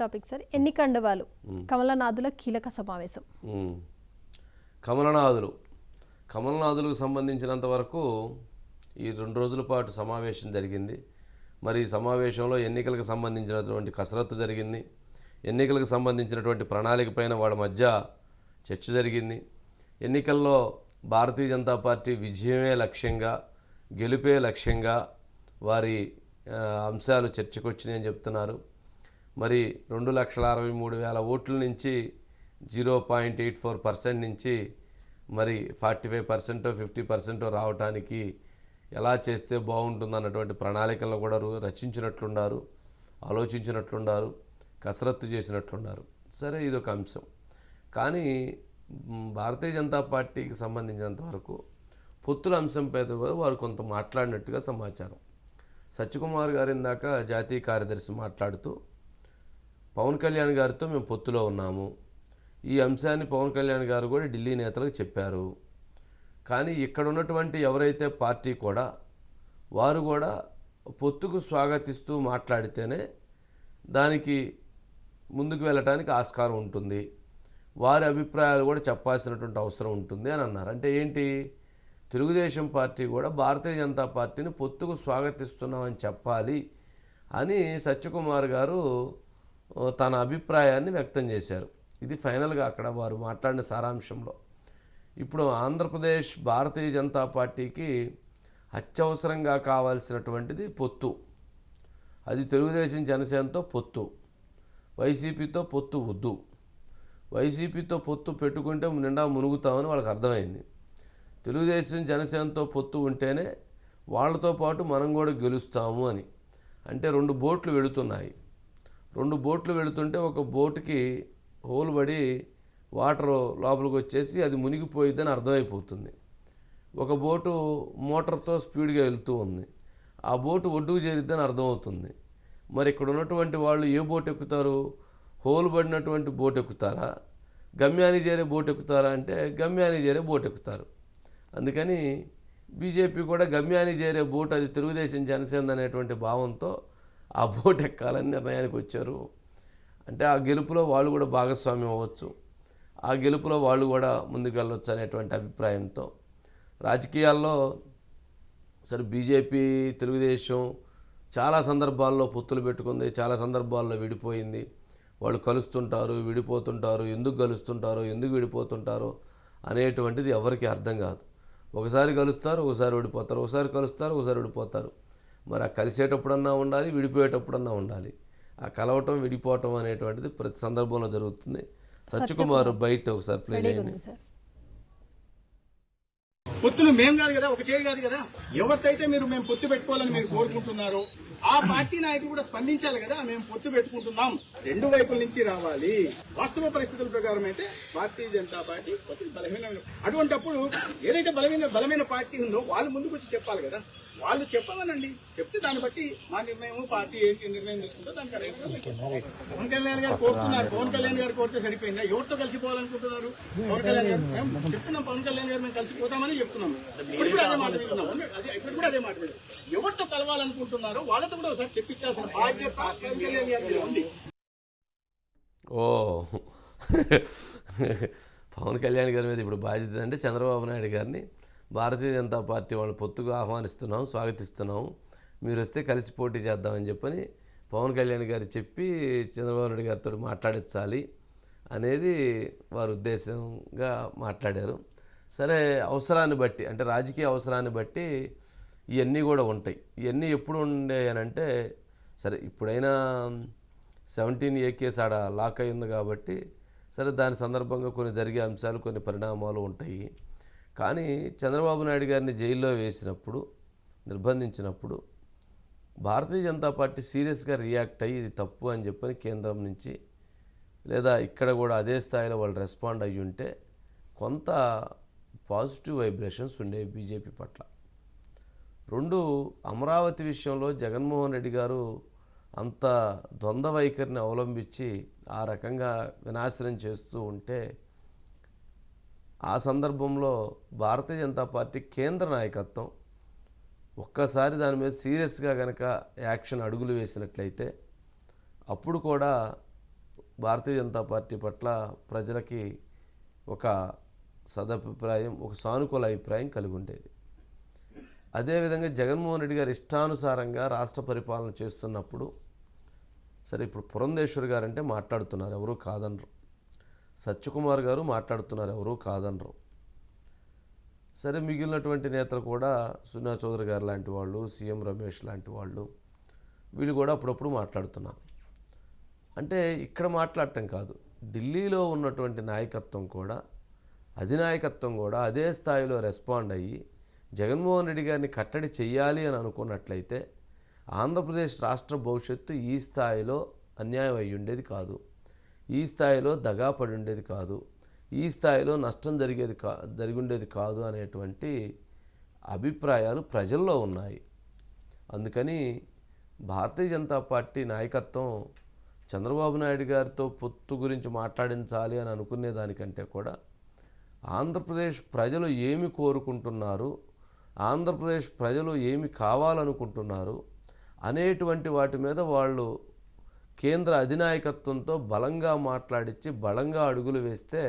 Topic sir ఎన్నికండవాలు కమలనాథుల కీలక సమావేశం. కమలనాథులకు సంబంధించినంత వరకు ఈ 2 రోజుల పాటు సమావేశం జరిగింది. మరి ఈ సమావేశంలో ఎన్నికలకు సంబంధించినటువంటి కసరత్తు జరిగింది. ఎన్నికలకు సంబంధించినటువంటి ప్రణాళిక పైన వాళ్ళ మధ్య చర్చ జరిగింది. ఎన్నికల్లో భారతీయ జనతా పార్టీ విజయమే లక్ష్యంగా, గెలుపే లక్ష్యంగా వారి అంశాలు చర్చకు వచ్చినాయని చెప్తున్నారు. మరి 2,63,000 ఓట్ల నుంచి 0.84% నుంచి మరి 45% 50% రావటానికి ఎలా చేస్తే బాగుంటుందన్నటువంటి ప్రణాళికలను కూడా రచించినట్లున్నారు, ఆలోచించినట్లున్నారు, కసరత్తు చేసినట్లున్నారు. సరే, ఇదొక అంశం. కానీ భారతీయ జనతా పార్టీకి సంబంధించినంత వరకు పొత్తుల అంశంపై వారు కొంత మాట్లాడినట్టుగా సమాచారం. సత్యకుమార్ గారు ఇందాక జాతీయ కార్యదర్శి మాట్లాడుతూ పవన్ కళ్యాణ్ గారితో మేము పొత్తులో ఉన్నాము, ఈ అంశాన్ని పవన్ కళ్యాణ్ గారు కూడా ఢిల్లీ నేతలకు చెప్పారు. కానీ ఇక్కడ ఉన్నటువంటి ఎవరైతే పార్టీ కూడా వారు కూడా పొత్తుకు స్వాగతిస్తూ మాట్లాడితేనే దానికి ముందుకు వెళ్ళటానికి ఆస్కారం ఉంటుంది, వారి అభిప్రాయాలు కూడా చెప్పాల్సినటువంటి అవసరం ఉంటుంది అని అన్నారు. అంటే ఏంటి, తెలుగుదేశం పార్టీ కూడా భారతీయ జనతా పార్టీని పొత్తుకు స్వాగతిస్తున్నామని చెప్పాలి అని సత్యకుమార్ గారు తన అభిప్రాయాన్ని వ్యక్తం చేశారు. ఇది ఫైనల్గా అక్కడ వారు మాట్లాడిన సారాంశంలో. ఇప్పుడు ఆంధ్రప్రదేశ్ భారతీయ జనతా పార్టీకి అత్యవసరంగా కావాల్సినటువంటిది పొత్తు. అది తెలుగుదేశం జనసేనతో పొత్తు, వైసీపీతో పొత్తు వద్దు. వైసీపీతో పొత్తు పెట్టుకుంటే నిండా మునుగుతామని వాళ్ళకి అర్థమైంది. తెలుగుదేశం జనసేనతో పొత్తు ఉంటేనే వాళ్ళతో పాటు మనం కూడా గెలుస్తాము అని. అంటే 2 బోట్లు వెళుతున్నాయి. 2 బోట్లు వెళుతుంటే ఒక బోటుకి హోల్ పడి వాటర్ లోపలికి వచ్చేసి అది మునిగిపోయిద్దని అర్థమైపోతుంది. ఒక బోటు మోటార్తో స్పీడ్గా వెళ్తూ ఉంది, ఆ బోటు ఒడ్డుకు చేరిద్దని అర్థమవుతుంది. మరి ఇక్కడ ఉన్నటువంటి వాళ్ళు ఏ బోట్ ఎక్కుతారు? హోల్ పడినటువంటి బోట్ ఎక్కుతారా, గమ్యానికి చేరే బోట్ ఎక్కుతారా అంటే గమ్యానికి చేరే బోట్ ఎక్కుతారు. అందుకని బీజేపీ కూడా గమ్యానికి చేరే బోట్ అది తెలుగుదేశం జనసేన అనేటువంటి భావంతో ఆ బోట్ ఎక్కాలని నిర్ణయానికి వచ్చారు. అంటే ఆ గెలుపులో వాళ్ళు కూడా భాగస్వామ్యం అవ్వచ్చు, ఆ గెలుపులో వాళ్ళు కూడా ముందుకు వెళ్ళొచ్చు అనేటువంటి అభిప్రాయంతో రాజకీయాల్లో సరే బీజేపీ తెలుగుదేశం చాలా సందర్భాల్లో పొత్తులు పెట్టుకుంది, చాలా సందర్భాల్లో విడిపోయింది. వాళ్ళు కలుస్తుంటారు, విడిపోతుంటారు, ఎందుకు కలుస్తుంటారో ఎందుకు విడిపోతుంటారో అనేటువంటిది ఎవరికి అర్థం కాదు. ఒకసారి కలుస్తారు, ఒకసారి విడిపోతారు, ఒకసారి కలుస్తారు, ఒకసారి విడిపోతారు. మరి ఆ కలిసేటప్పుడన్నా ఉండాలి, విడిపోయేటప్పుడన్నా ఉండాలి. ఆ కలవటం విడిపోవటం అనేటువంటిది ప్రతి సందర్భంలో జరుగుతుంది. సత్యకుమార్ బయట ఒకసారి ప్లే చేయండి. పొత్తులు మేము కాదు కదా, ఒక చేయి కాదు కదా. ఎవరితైతే మేము పొత్తు పెట్టుకోవాలని మీరు కోరుకుంటున్నారో ఆ పార్టీ నాయకులు కూడా స్పందించాలి కదా. మేము పొత్తు పెట్టుకుంటున్నాం, 2 వైపుల నుంచి రావాలి. వాస్తవ పరిస్థితుల ప్రకారం అయితే భారతీయ జనతా పార్టీ బలహీనమైన, అటువంటిప్పుడు ఏదైతే బలమైన పార్టీ ఉందో వాళ్ళు ముందుకు వచ్చి చెప్పాలి కదా. వాళ్ళు చెప్పాలనండి, చెప్తే దాన్ని బట్టి మా నిర్ణయం పార్టీ ఏంటి నిర్ణయం తీసుకుంటో దానికి పవన్ కళ్యాణ్ గారు కోరుతున్నారు. పవన్ కళ్యాణ్ గారు కోరితే సరిపోయిందా? ఎవరితో కలిసిపోవాలనుకుంటున్నారు? పవన్ కళ్యాణ్ గారు మేము చెప్తున్నాం, పవన్ కళ్యాణ్ గారు మేము కలిసిపోతామని చెప్తున్నాము. ఇప్పుడు కూడా అదే మాట వింటున్నాం, ఇప్పుడు కూడా అదే మాట వింటాం. ఎవరితో కలవాలనుకుంటున్నారో వాళ్ళతో కూడా ఒకసారి చెప్పించాల్సిన బాధ్యత పవన్ కళ్యాణ్ గారి ఉంది. పవన్ కళ్యాణ్ గారి మీద ఇప్పుడు బాధ్యత అంటే చంద్రబాబు నాయుడు గారిని భారతీయ జనతా పార్టీ వాళ్ళు పొత్తుకు ఆహ్వానిస్తున్నాం, స్వాగతిస్తున్నాం, మీరు వస్తే కలిసి పోటీ చేద్దామని చెప్పని పవన్ కళ్యాణ్ గారు చెప్పి చంద్రబాబు నాయుడు గారితో మాట్లాడించాలి అనేది వారి ఉద్దేశంగా మాట్లాడారు. సరే, అవసరాన్ని బట్టి అంటే రాజకీయ అవసరాన్ని బట్టి ఇవన్నీ కూడా ఉంటాయి. ఇవన్నీ ఎప్పుడు ఉండేయనంటే సరే ఇప్పుడైనా 17A కేసు ఆడ లాక్ అయింది కాబట్టి సరే దాని సందర్భంగా కొన్ని జరిగే అంశాలు, కొన్ని పరిణామాలు ఉంటాయి. కానీ చంద్రబాబు నాయుడు గారిని జైల్లో వేసినప్పుడు, నిర్బంధించినప్పుడు భారతీయ జనతా పార్టీ సీరియస్గా రియాక్ట్ అయ్యి ఇది తప్పు అని చెప్పని కేంద్రం నుంచి లేదా ఇక్కడ కూడా అదే స్థాయిలో వాళ్ళు రెస్పాండ్ అయ్యి ఉంటే కొంత పాజిటివ్ వైబ్రేషన్స్ ఉండేవి బీజేపీ పట్ల. 2, అమరావతి విషయంలో జగన్మోహన్ రెడ్డి గారు అంత ద్వంద్వ వైఖరిని అవలంబించి ఆ రకంగా వినాశనం చేస్తూ ఉంటే ఆ సందర్భంలో భారతీయ జనతా పార్టీ కేంద్ర నాయకత్వం ఒక్కసారి దాని మీద సీరియస్గా కనుక యాక్షన్ అడుగులు వేసినట్లయితే అప్పుడు కూడా భారతీయ జనతా పార్టీ పట్ల ప్రజలకి ఒక సదభిప్రాయం, ఒక సానుకూల అభిప్రాయం కలిగి ఉండేది. అదేవిధంగా జగన్మోహన్ రెడ్డి గారు ఇష్టానుసారంగా రాష్ట్ర పరిపాలన చేస్తున్నప్పుడు, సరే ఇప్పుడు పురంధేశ్వరి గారు అంటే మాట్లాడుతున్నారు, ఎవరూ కాదనరు. సత్యకుమార్ గారు మాట్లాడుతున్నారు, ఎవరూ కాదనరు. సరే మిగిలినటువంటి నేతలు కూడా, సునా చౌదరి గారు లాంటి వాళ్ళు, సీఎం రమేష్ లాంటి వాళ్ళు, వీళ్ళు కూడా అప్పుడప్పుడు మాట్లాడుతున్నారు. అంటే ఇక్కడ మాట్లాడటం కాదు, ఢిల్లీలో ఉన్నటువంటి నాయకత్వం కూడా, అధినాయకత్వం కూడా అదే స్థాయిలో రెస్పాండ్ అయ్యి జగన్మోహన్ రెడ్డి గారిని కట్టడి చెయ్యాలి అని అనుకున్నట్లయితే ఆంధ్రప్రదేశ్ రాష్ట్ర భవిష్యత్తు ఈ స్థాయిలో అన్యాయం అయ్యి ఉండేది కాదు, ఈ స్థాయిలో దగా పడి ఉండేది కాదు, ఈ స్థాయిలో నష్టం జరిగి ఉండేది కాదు అనేటువంటి అభిప్రాయాలు ప్రజల్లో ఉన్నాయి. అందుకని భారతీయ జనతా పార్టీ నాయకత్వం చంద్రబాబు నాయుడు గారితో పొత్తు గురించి మాట్లాడించాలి అని అనుకునే దానికంటే కూడా ఆంధ్రప్రదేశ్ ప్రజలు ఏమి కోరుకుంటున్నారు, ఆంధ్రప్రదేశ్ ప్రజలు ఏమి కావాలనుకుంటున్నారు అనేటువంటి వాటి మీద వాళ్ళు కేంద్ర అధినాయకత్వంతో బలంగా మాట్లాడించి బలంగా అడుగులు వేస్తే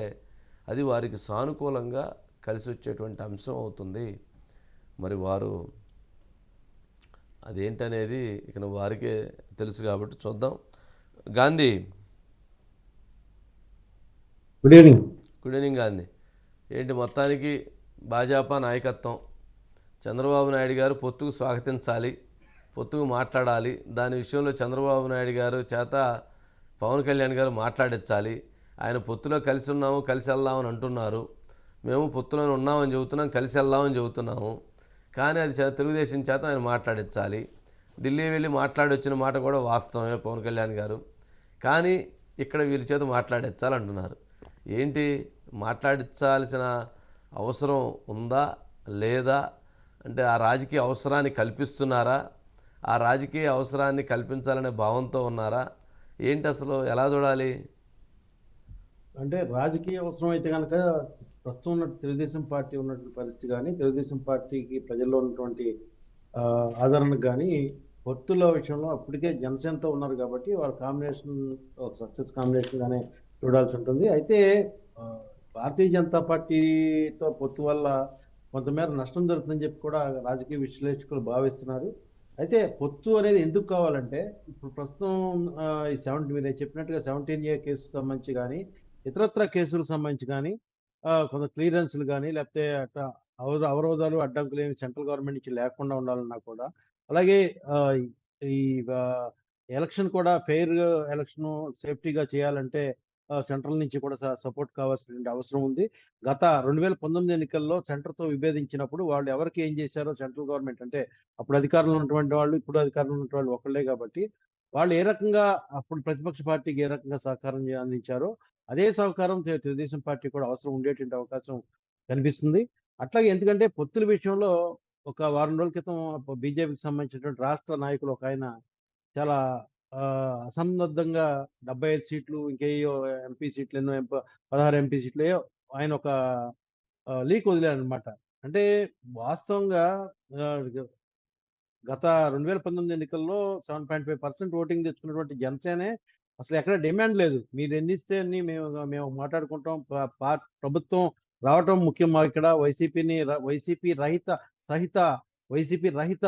అది వారికి సానుకూలంగా కలిసి వచ్చేటువంటి అంశం అవుతుంది. మరి వారు అదేంటనేది ఇక వారికే తెలుసు కాబట్టి చూద్దాం. Gandhi, good evening. Good evening Gandhi. ఏంటి మొత్తానికి భాజపా నాయకత్వం చంద్రబాబు నాయుడు గారు పొత్తుకు స్వాగతించాలి, పొత్తుకు మాట్లాడాలి, దాని విషయంలో చంద్రబాబు నాయుడు గారు చేత పవన్ కళ్యాణ్ గారు మాట్లాడించాలి. ఆయన పొత్తులో కలిసి ఉన్నాము, కలిసి వెళ్దామని అంటున్నారు, మేము పొత్తులో ఉన్నామని చెబుతున్నాం, కలిసి వెళ్దామని చెబుతున్నాము, కానీ అది తెలుగుదేశం చేత ఆయన మాట్లాడించాలి. ఢిల్లీ వెళ్ళి మాట్లాడి వచ్చిన మాట కూడా వాస్తవమే పవన్ కళ్యాణ్ గారు, కానీ ఇక్కడ వీరి చేత మాట్లాడించాలంటున్నారు. ఏంటి మాట్లాడించాల్సిన అవసరం ఉందా లేదా అంటే ఆ రాజకీయ అవసరాన్ని కల్పిస్తున్నారా, ఆ రాజకీయ అవసరాన్ని కల్పించాలనే భావంతో ఉన్నారా, ఏంటి అసలు ఎలా చూడాలి? అంటే రాజకీయ అవసరం అయితే కనుక ప్రస్తుతం ఉన్న తెలుగుదేశం పార్టీ ఉన్నటువంటి పరిస్థితి కానీ, తెలుగుదేశం పార్టీకి ప్రజల్లో ఉన్నటువంటి ఆదరణకు కానీ పొత్తుల విషయంలో అప్పటికే జనసేనతో ఉన్నారు కాబట్టి వాళ్ళ కాంబినేషన్ ఒక సక్సెస్ కాంబినేషన్ గానే చూడాల్సి ఉంటుంది. అయితే భారతీయ జనతా పార్టీతో పొత్తు వల్ల కొంతమేర నష్టం జరుగుతుందని చెప్పి కూడా రాజకీయ విశ్లేషకులు భావిస్తున్నారు. అయితే పొత్తు అనేది ఎందుకు కావాలంటే ఇప్పుడు ప్రస్తుతం ఈ మీరు చెప్పినట్టుగా 17A కేసు సంబంధించి కానీ, ఇతరత్ర కేసులకు సంబంధించి కానీ కొంత క్లియరెన్స్లు కానీ, లేకపోతే అట్లా అవరోధాలు అడ్డంకులు ఏమి సెంట్రల్ గవర్నమెంట్ నుంచి లేకుండా ఉండాలన్నా కూడా, అలాగే ఈ ఎలక్షన్ కూడా ఫెయిర్ ఎలక్షన్ సేఫ్టీగా చేయాలంటే సెంట్రల్ నుంచి కూడా సపోర్ట్ కావాల్సినటువంటి అవసరం ఉంది. గత 2019 ఎన్నికల్లో సెంటర్తో విభేదించినప్పుడు వాళ్ళు ఎవరికి ఏం చేశారో సెంట్రల్ గవర్నమెంట్ అంటే అప్పుడు అధికారంలో ఉన్నటువంటి వాళ్ళు, ఇప్పుడు అధికారంలో ఉన్నటువంటి వాళ్ళు ఒకళ్ళే కాబట్టి వాళ్ళు ఏ రకంగా అప్పుడు ప్రతిపక్ష పార్టీకి ఏ రకంగా సహకారం అందించారో అదే సహకారం తెలుగుదేశం పార్టీ కూడా అవసరం ఉండేటువంటి అవకాశం కనిపిస్తుంది. అట్లాగే ఎందుకంటే పొత్తుల విషయంలో ఒక వారం రోజుల క్రితం బీజేపీకి సంబంధించినటువంటి రాష్ట్ర నాయకులు ఒక ఆయన చాలా అసంబద్ధంగా 75 సీట్లు ఇంకేయో ఎంపీ సీట్లు ఎన్నో 16 ఎంపీ సీట్లు ఆయన ఒక లీక్ వదిలారనమాట. అంటే వాస్తవంగా గత 2019 ఎన్నికల్లో 7.5% ఓటింగ్ తెచ్చుకున్నటువంటి జనసేనే అసలు ఎక్కడ డిమాండ్ లేదు. మీరు ఎన్ని ఇస్తే అన్ని మేము మాట్లాడుకుంటాం. ప్రభుత్వం రావటం ముఖ్యం మాకు ఇక్కడ. వైసీపీ రహిత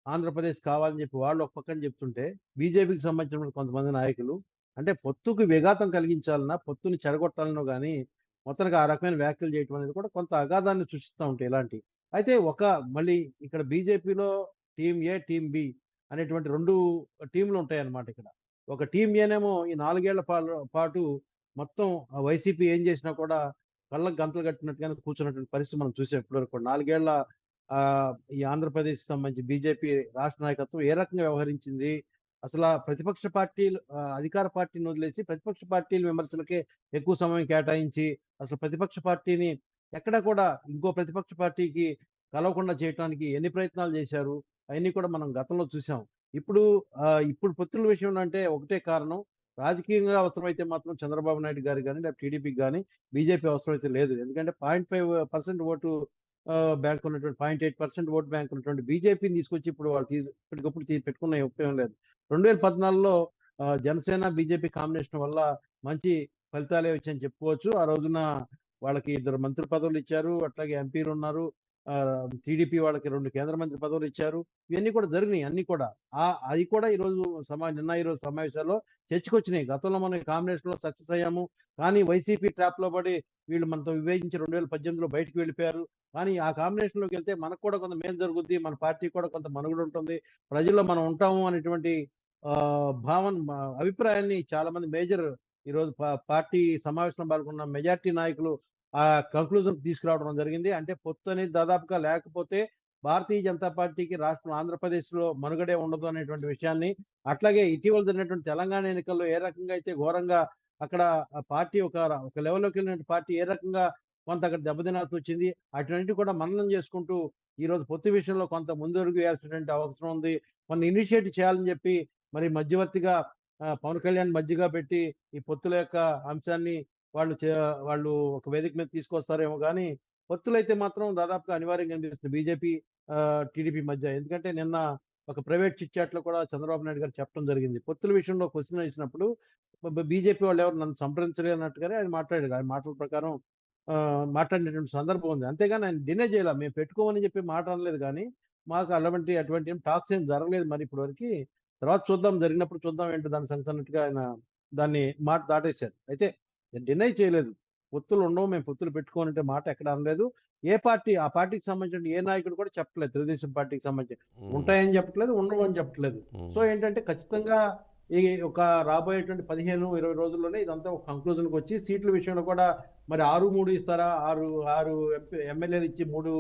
ఆంధ్రప్రదేశ్ కావాలని చెప్పి వాళ్ళు ఒక పక్కన చెప్తుంటే, బీజేపీకి సంబంధించిన కొంతమంది నాయకులు అంటే పొత్తుకు విఘాతం కలిగించాలన్నా, పొత్తుని చెడగొట్టాలనో కానీ మొత్తానికి ఆ రకమైన వ్యాఖ్యలు చేయటం అనేది కూడా కొంత అగాధాన్ని సృష్టిస్తూ ఉంటాయి ఇలాంటివి. అయితే మళ్ళీ ఇక్కడ బీజేపీలో టీమ్ ఏ, టీమ్ బి అనేటువంటి 2 టీంలు ఉంటాయన్నమాట ఇక్కడ. ఒక టీమ్ ఏనేమో ఈ 4 ఏళ్ల పాటు మొత్తం వైసీపీ ఏం చేసినా కూడా కళ్ళకు గంతలు కట్టినట్టుగానే కూర్చున్నటువంటి పరిస్థితి మనం చూసాం ఇప్పటివరకు. 4 ఏళ్ల ఈ ఆంధ్రప్రదేశ్ సంబంధించి బీజేపీ రాష్ట్ర నాయకత్వం ఏ రకంగా వ్యవహరించింది, అసలు ప్రతిపక్ష పార్టీలు అధికార పార్టీని వదిలేసి ప్రతిపక్ష పార్టీల విమర్శలకే ఎక్కువ సమయం కేటాయించి అసలు ప్రతిపక్ష పార్టీని ఎక్కడ కూడా ఇంకో ప్రతిపక్ష పార్టీకి కలవకుండా చేయడానికి ఎన్ని ప్రయత్నాలు చేశారు అవన్నీ కూడా మనం గతంలో చూసాం. ఇప్పుడు పొత్తుల విషయంలో అంటే ఒకటే కారణం, రాజకీయంగా అవసరమైతే మాత్రం చంద్రబాబు నాయుడు గారు కానీ లేదా టీడీపీకి కానీ బీజేపీ అవసరమైతే లేదు. ఎందుకంటే 0.5% ఓటు బ్యాంక్ ఉన్నటువంటి 0.8% ఓట్ బ్యాంక్ ఉన్నటువంటి బీజేపీని తీసుకొచ్చి ఇప్పుడు వాళ్ళు ఇప్పటికప్పుడు పెట్టుకున్న ఉపయోగం లేదు. 2014లో జనసేన బీజేపీ కాంబినేషన్ వల్ల మంచి ఫలితాలే వచ్చాయని చెప్పుకోవచ్చు. ఆ రోజున వాళ్ళకి 2 మంత్రి పదవులు ఇచ్చారు. అట్లాగే ఎంపీలు ఉన్నారు. టీడీపీ వాళ్ళకి 2 కేంద్ర మంత్రి పదవులు ఇచ్చారు. ఇవన్నీ కూడా జరిగినాయి అన్నీ కూడా. అది కూడా ఈరోజు ఈరోజు సమావేశాల్లో చర్చకొచ్చినాయి. గతంలో మనం కాంబినేషన్‌లో సక్సెస్ అయ్యాము. కానీ వైసీపీ ట్రాప్‌లో పడి వీళ్ళు మనతో విభేదించి 2018లో బయటికి వెళ్ళిపోయారు. కానీ ఆ కాంబినేషన్‌లోకి వెళ్తే మనకు కూడా కొంత మేలు జరుగుద్ది. మన పార్టీకి కూడా కొంత మనుగడ ఉంటుంది. ప్రజల్లో మనం ఉంటాము అనేటువంటి అభిప్రాయాన్ని చాలా మంది మేజర్ ఈరోజు పార్టీ సమావేశంలో పాల్గొన్న మెజారిటీ నాయకులు ఆ కంక్లూజన్‌కి తీసుకురావడం జరిగింది. అంటే పొత్తు అనేది దాదాపుగా లేకపోతే భారతీయ జనతా పార్టీకి రాష్ట్రం ఆంధ్రప్రదేశ్‌లో మనుగడే ఉండదు అనేటువంటి విషయాన్ని, అట్లాగే ఇటీవల జరిగినటువంటి తెలంగాణ ఎన్నికల్లో ఏ రకంగా అయితే ఘోరంగా అక్కడ ఆ పార్టీ ఒక లెవెల్‌లోకి వెళ్ళిన పార్టీ ఏ రకంగా కొంత అక్కడ దెబ్బతినాల్సి వచ్చింది. అటువంటివి కూడా మననం చేసుకుంటూ ఈరోజు పొత్తు విషయంలో కొంత ముందడుగు వేయాల్సినటువంటి అవసరం ఉంది. కొన్ని ఇనిషియేటివ్ చేయాలని చెప్పి మరి మధ్యవర్తిగా పవన్ కళ్యాణ్ మధ్యగా పెట్టి ఈ పొత్తుల యొక్క అంశాన్ని వాళ్ళు ఒక వేదిక మీద తీసుకొస్తారేమో గానీ, పొత్తులైతే మాత్రం దాదాపుగా అనివార్యంగా అనిపిస్తుంది బీజేపీ, టీడీపీ మధ్య. ఎందుకంటే నిన్న ఒక ప్రైవేట్ చిట్ చాట్‌లో కూడా చంద్రబాబు నాయుడు గారు చెప్పడం జరిగింది. పొత్తుల విషయంలో క్వెషన్ వేసినప్పుడు బీజేపీ వాళ్ళు ఎవరు నన్ను సంప్రదించలేదు అన్నట్టుగానే ఆయన మాట్లాడాడు. ఆయన మాటల ప్రకారం మాట్లాడినటువంటి సందర్భం ఉంది. అంతేగాని ఆయన డినై చేయలా. మేము పెట్టుకోమని చెప్పి మాట అనలేదు గానీ, మాకు అటువంటి టాక్స్ ఏం జరగలేదు మరి ఇప్పటి వరకి. తర్వాత చూద్దాం, జరిగినప్పుడు చూద్దాం ఏంటో దాని సంగతి అన్నట్టుగా ఆయన దాన్ని మాట దాటేశారు. అయితే డినై చేయలేదు. పొత్తులు ఉండవు, మేము పొత్తులు పెట్టుకోనంటే మాట ఎక్కడ అనలేదు. ఆ పార్టీకి సంబంధించిన ఏ నాయకుడు కూడా చెప్పట్లేదు. తెలుగుదేశం పార్టీకి సంబంధించి ఉంటాయని చెప్పట్లేదు, ఉండవు అని చెప్పట్లేదు. సో ఏంటంటే ఖచ్చితంగా ఈ ఒక రాబోయేటువంటి 15-20 రోజుల్లోనే ఇదంతా ఒక కంక్లూజన్‌కి వచ్చి సీట్ల విషయంలో కూడా మరి 6-3 ఇస్తారా? 6 ఎమ్మెల్యేలు ఇచ్చి 3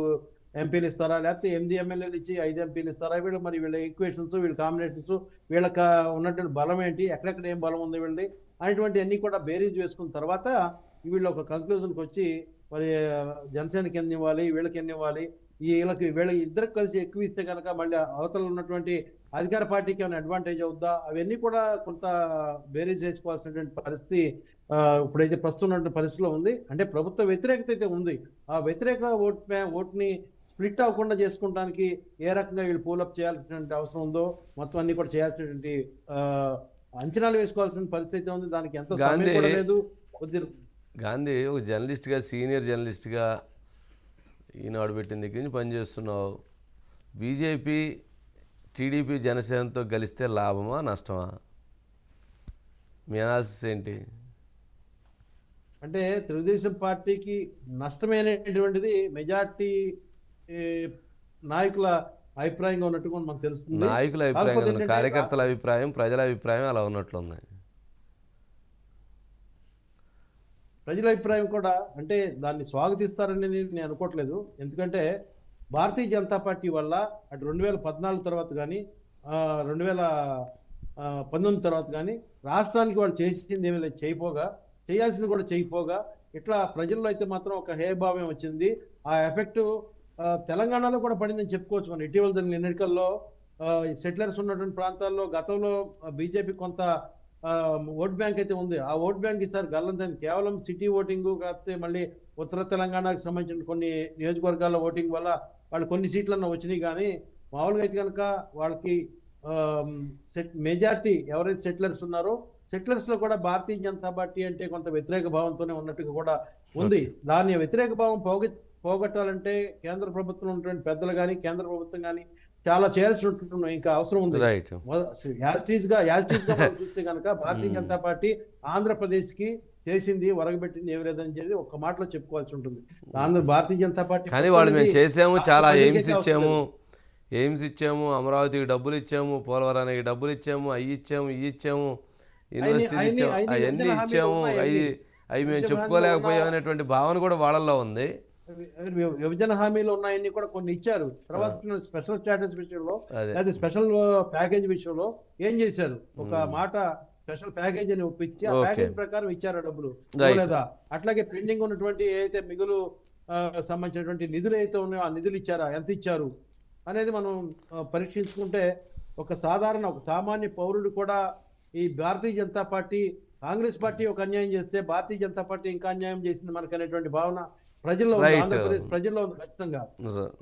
ఎంపీలు ఇస్తారా? లేకపోతే 8 ఎమ్మెల్యేలు ఇచ్చి 5 ఎంపీలు ఇస్తారా? వీళ్ళ ఈక్వేషన్స్, వీళ్ళ కాంబినేషన్స్, వీళ్ళకి ఉన్నటువంటి బలం ఏంటి? ఎక్కడెక్కడ ఏం బలం ఉంది వీళ్ళది? అనేటువంటివన్నీ కూడా బేరీజ్ వేసుకున్న తర్వాత వీళ్ళు ఒక కంక్లూజన్‌కి వచ్చి మరి జనసేనకి ఎన్ని ఇవ్వాలి? వీళ్ళకి ఎన్ని ఇవ్వాలి? వీళ్ళ ఇద్దరికి కలిసి ఎక్కువ ఇస్తే కనుక మళ్ళీ అవతల ఉన్నటువంటి అధికార పార్టీకి ఏమైనా అడ్వాంటేజ్ అవుద్దా? అవన్నీ కూడా కొంత బేరీజ్ చేసుకోవాల్సినటువంటి పరిస్థితి ఇప్పుడైతే ప్రస్తుతం ఉన్నటువంటి పరిస్థితిలో ఉంది. అంటే ప్రభుత్వ వ్యతిరేకత అయితే ఉంది. ఆ వ్యతిరేక ఓట్‌ని స్ప్లిట్ అవ్వకుండా చేసుకోవడానికి ఏ రకంగా వీళ్ళు పూలప్ చేయాల్సినటువంటి అవసరం ఉందో మొత్తం అన్ని కూడా చేయాల్సినటువంటి అంచనాలు వేసుకోవాల్సిన పరిస్థితి ఉంది. దానికి ఎంత సమయం కూడా లేదు. గాంధీ ఒక జర్నలిస్ట్గా, సీనియర్ జర్నలిస్ట్గా ఈనాడు పెట్టిన దగ్గర నుంచి పనిచేస్తున్నావు. బీజేపీ, టీడీపీ, జనసేనతో కలిస్తే లాభమా నష్టమా? మీ అనాలిసిస్ ఏంటి? అంటే తెలుగుదేశం పార్టీకి నష్టమైనటువంటిది మెజార్టీ నాయకుల అభిప్రాయంగా ఉన్నట్టుగా మనకు తెలుస్తుంది. నాయకుల అభిప్రాయం, కార్యకర్తల అభిప్రాయం, ప్రజల అభిప్రాయం అలా ఉన్నట్లుంది. ప్రజల అభిప్రాయం కూడా అంటే దాన్ని స్వాగతిస్తారనేది నేను అనుకోవట్లేదు. ఎందుకంటే భారతీయ జనతా పార్టీ వల్ల అటు 2014 తర్వాత కానీ 2019 తర్వాత కానీ రాష్ట్రానికి వాళ్ళు చేసింది ఏమీ లేదు. చేయాల్సింది కూడా చేయకపోగా ఇట్లా ప్రజల్లో అయితే మాత్రం ఒక హేయభావం వచ్చింది. ఆ ఎఫెక్ట్ తెలంగాణలో కూడా పడిందని చెప్పుకోవచ్చు. మనం ఇటీవల జరిగిన ఎన్నికల్లో సెటిలర్స్ ఉన్నటువంటి ప్రాంతాల్లో గతంలో బీజేపీ కొంత ఓట్ బ్యాంక్ అయితే ఉంది. ఆ ఓట్ బ్యాంక్ ఈసారి గల్లంతైంది. కేవలం సిటీ ఓటింగ్ కాకపోతే మళ్ళీ ఉత్తర తెలంగాణకు సంబంధించిన కొన్ని నియోజకవర్గాల్లో ఓటింగ్ వల్ల వాళ్ళు కొన్ని సీట్లన్నా వచ్చినాయి. కానీ మామూలుగా అయితే కనుక వాళ్ళకి మెజార్టీ ఎవరైతే సెటిలర్స్ ఉన్నారో సెటిలర్స్ లో కూడా భారతీయ జనతా పార్టీ అంటే కొంత వ్యతిరేక భావంతోనే ఉన్నట్టుగా కూడా ఉంది. దాని వ్యతిరేక భావం పోగొట్టాలంటే కేంద్ర ప్రభుత్వం ఉన్నటువంటి పెద్దలు కానీ కేంద్ర ప్రభుత్వం కానీ చాలా చేయాల్సిన ఇంకా అవసరం ఉంది. యాజిటీస్ గా చూస్తే కనుక భారతీయ జనతా పార్టీ ఆంధ్రప్రదేశ్ కి చేసింది, వరగబెట్టింది ఏమి లేదని చెప్పి ఒక్క మాటలో చెప్పుకోవాల్సి ఉంటుంది. భారతీయ జనతా పార్టీ కానీ వాళ్ళు మేము చేసాము, చాలా ఎయిమ్స్ ఇచ్చాము, అమరావతికి డబ్బులు ఇచ్చాము, పోలవరానికి డబ్బులు ఇచ్చాము, అవి ఇచ్చాము, యూనివర్సిటీ ఇచ్చాము, అవన్నీ ఇచ్చాము, అవి మేము చెప్పుకోలేకపోయాం అనేటువంటి భావన కూడా వాళ్ళల్లో ఉంది. విభజన హామీలు ఉన్నాయని కూడా కొన్ని ఇచ్చారు. తర్వాత స్పెషల్ స్టాటస్ విషయంలో లేదా స్పెషల్ ప్యాకేజ్ విషయంలో ఏం చేశారు? ఒక మాట స్పెషల్ ప్యాకేజ్ అని ఒప్పించి ఆ ప్యాకేజ్ ప్రకారం ఇచ్చారు డబ్బులు లేదా? అట్లాగే పెండింగ్ ఉన్నటువంటి ఏదైతే మిగులు సంబంధించినటువంటి నిధులు అయితే ఉన్నాయో ఆ నిధులు ఇచ్చారా, ఎంత ఇచ్చారు అనేది మనం పరీక్షించుకుంటే ఒక సామాన్య పౌరుడు కూడా ఈ భారతీయ జనతా పార్టీ, కాంగ్రెస్ పార్టీ ఒక అన్యాయం చేస్తే భారతీయ జనతా పార్టీ ఇంకా అన్యాయం చేసింది మనకు అనేటువంటి భావన ప్రజల్లో, ఆంధ్రప్రదేశ్ ప్రజల్లో ఖచ్చితంగా.